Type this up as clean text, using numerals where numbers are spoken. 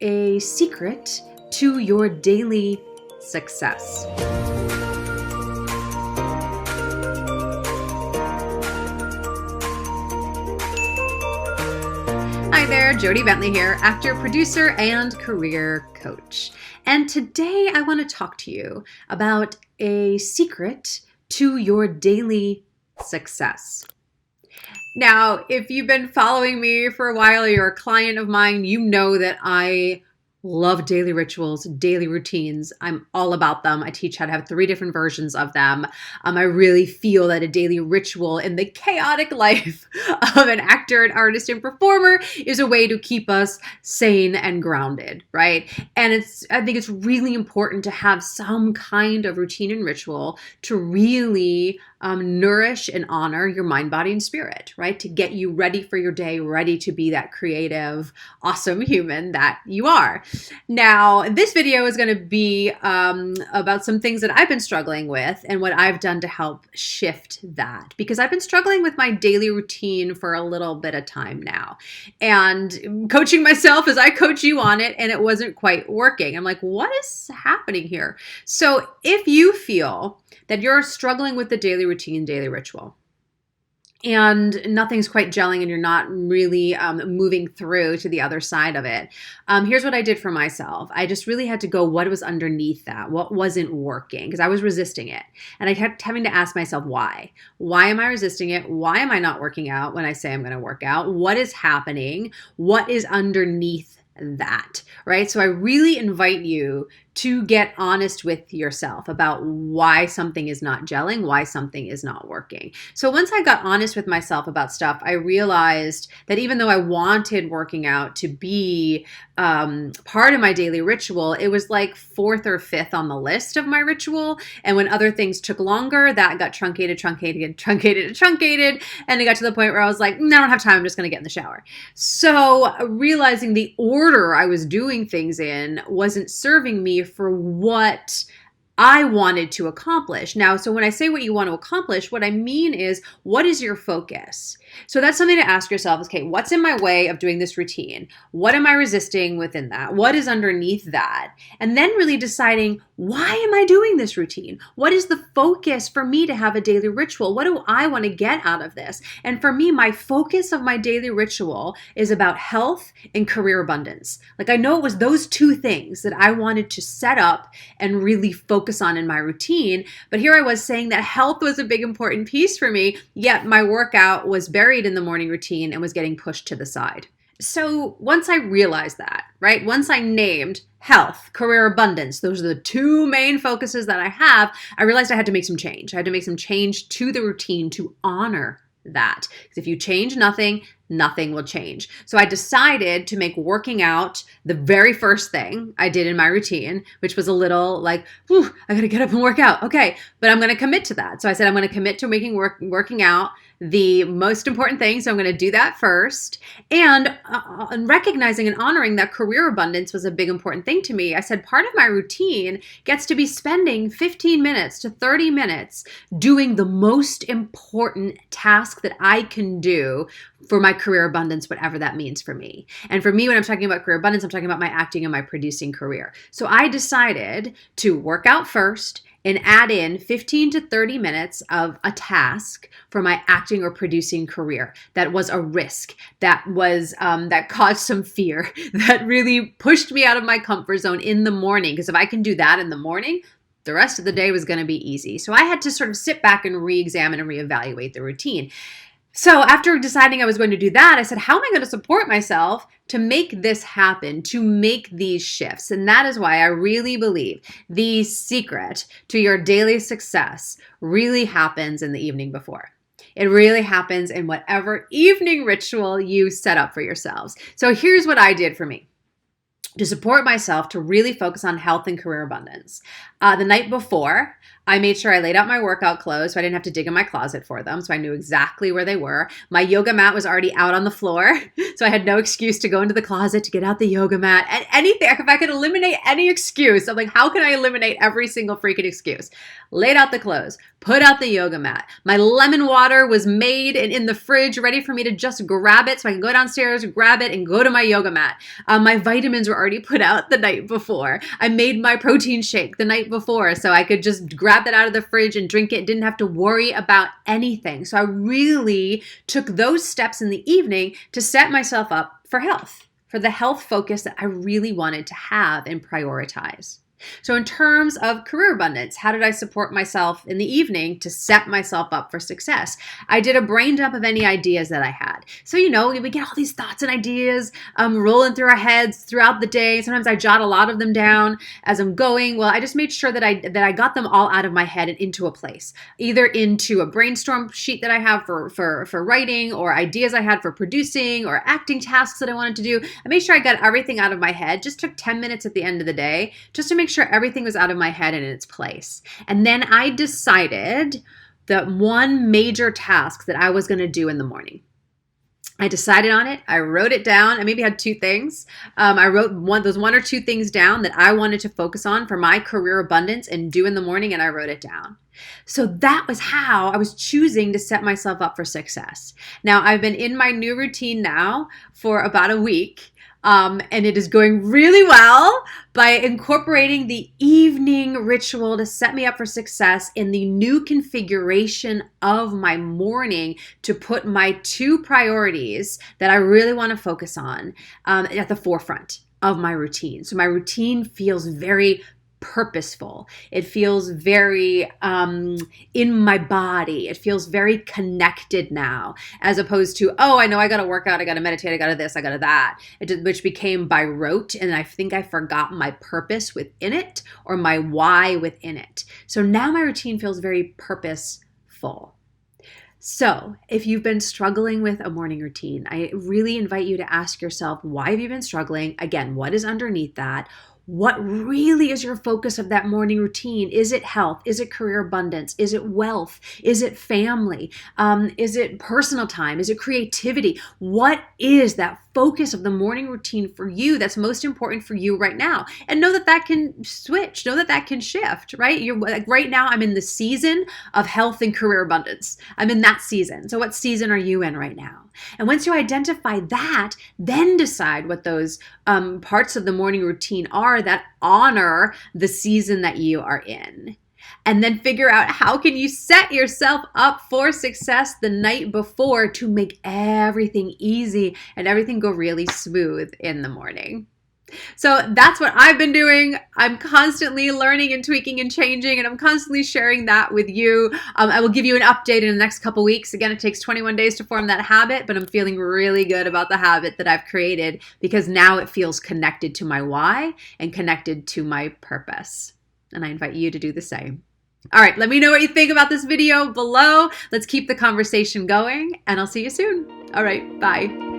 a secret to your daily success. Hi there, Jodie Bentley here, actor, producer, and career coach. And today I want to talk to you about a secret to your daily success. Now, if you've been following me for a while, or you're a client of mine, you know that I love daily rituals, daily routines. I'm all about them. I teach how to have 3 different versions of them. I really feel that a daily ritual in the chaotic life of an actor, an artist, and performer is a way to keep us sane and grounded, right? And I think it's really important to have some kind of routine and ritual to really nourish and honor your mind, body, and spirit, right? To get you ready for your day, ready to be that creative, awesome human that you are. Now, this video is going to be about some things that I've been struggling with and what I've done to help shift that, because I've been struggling with my daily routine for a little bit of time now and coaching myself as I coach you on it, and it wasn't quite working. I'm like, what is happening here? So if you feel that you're struggling with the daily routine, daily ritual, and nothing's quite gelling and you're not really moving through to the other side of it, here's what I did for myself. I just really had to go, what was underneath that? What wasn't working? Because I was resisting it. And I kept having to ask myself, why? Why am I resisting it? Why am I not working out when I say I'm going to work out? What is happening? What is underneath that, right? So I really invite you to get honest with yourself about why something is not gelling, why something is not working. So once I got honest with myself about stuff, I realized that even though I wanted working out to be part of my daily ritual, it was like 4th or 5th on the list of my ritual. And when other things took longer, that got truncated. And it got to the point where I was like, no, I don't have time. I'm just going to get in the shower. So realizing the order I was doing things in wasn't serving me for what I wanted to accomplish. Now, so when I say what you want to accomplish, what I mean is, what is your focus? So that's something to ask yourself is, okay, what's in my way of doing this routine? What am I resisting within that? What is underneath that? And then really deciding, why am I doing this routine? What is the focus for me to have a daily ritual? What do I want to get out of this? And for me, my focus of my daily ritual is about health and career abundance. Like, I know it was those 2 things that I wanted to set up and really focus on in my routine. But here I was saying that health was a big important piece for me, yet my workout was buried in the morning routine and was getting pushed to the side. So once I realized that, right, once I named health, career abundance, those are the 2 main focuses that I have, I realized I had to make some change. I had to make some change to the routine to honor that. Because if you change nothing, nothing will change. So I decided to make working out the very first thing I did in my routine, which was a little like, I gotta get up and work out. Okay, but I'm gonna commit to that. So I said, I'm gonna commit to making working out the most important thing. So I'm gonna do that first. And recognizing and honoring that career abundance was a big important thing to me. I said, part of my routine gets to be spending 15 minutes to 30 minutes doing the most important task that I can do for my career abundance, whatever that means for me. And for me, when I'm talking about career abundance, I'm talking about my acting and my producing career. So I decided to work out first and add in 15 to 30 minutes of a task for my acting or producing career. That was a risk, that was that caused some fear, that really pushed me out of my comfort zone in the morning. Because if I can do that in the morning, the rest of the day was going to be easy. So I had to sort of sit back and re-examine and reevaluate the routine. So after deciding I was going to do that, I said, how am I going to support myself to make this happen, to make these shifts? And that is why I really believe the secret to your daily success really happens in the evening before. It really happens in whatever evening ritual you set up for yourselves. So here's what I did for me to support myself to really focus on health and career abundance. The night before, I made sure I laid out my workout clothes so I didn't have to dig in my closet for them. So I knew exactly where they were. My yoga mat was already out on the floor. So I had no excuse to go into the closet to get out the yoga mat. And anything, if I could eliminate any excuse, I'm like, how can I eliminate every single freaking excuse? Laid out the clothes, put out the yoga mat. My lemon water was made and in the fridge, ready for me to just grab it so I can go downstairs, grab it, and go to my yoga mat. My vitamins were already put out the night before. I made my protein shake the night before so I could just grab that out of the fridge and drink it. Didn't have to worry about anything. So I really took those steps in the evening to set myself up for health, for the health focus that I really wanted to have and prioritize. So in terms of career abundance, how did I support myself in the evening to set myself up for success? I did a brain dump of any ideas that I had. So, we get all these thoughts and ideas rolling through our heads throughout the day. Sometimes I jot a lot of them down as I'm going. Well, I just made sure that I got them all out of my head and into a place, either into a brainstorm sheet that I have for writing, or ideas I had for producing, or acting tasks that I wanted to do. I made sure I got everything out of my head. Just took 10 minutes at the end of the day just to make sure everything was out of my head and in its place. And then I decided that one major task that I was going to do in the morning. I decided on it. I wrote it down. I maybe had two those one or two things down that I wanted to focus on for my career abundance and do in the morning, and I wrote it down. So that was how I was choosing to set myself up for success. Now, I've been in my new routine now for about a week. And it is going really well by incorporating the evening ritual to set me up for success in the new configuration of my morning to put my two priorities that I really want to focus on at the forefront of my routine. So my routine feels very purposeful. It feels very in my body. It feels very connected now, as opposed to, oh, I know I got to work out, I got to meditate, I got to this, I got to that, which became by rote. And I think I forgot my purpose within it, or my why within it. So now my routine feels very purposeful. So if you've been struggling with a morning routine, I really invite you to ask yourself, why have you been struggling? Again, what is underneath that? What really is your focus of that morning routine? Is it health? Is it career abundance? Is it wealth? Is it family? Is it personal time? Is it creativity? What is that focus of the morning routine for you that's most important for you right now? And know that that can switch. Know that that can shift, right? Right now, I'm in the season of health and career abundance. I'm in that season. So what season are you in right now? And once you identify that, then decide what those parts of the morning routine are that honor the season that you are in. And then figure out how can you set yourself up for success the night before to make everything easy and everything go really smooth in the morning. So that's what I've been doing. I'm constantly learning and tweaking and changing, and I'm constantly sharing that with you. I will give you an update in the next couple weeks. Again, it takes 21 days to form that habit, but I'm feeling really good about the habit that I've created because now it feels connected to my why and connected to my purpose. And I invite you to do the same. All right, let me know what you think about this video below. Let's keep the conversation going, and I'll see you soon. All right, bye.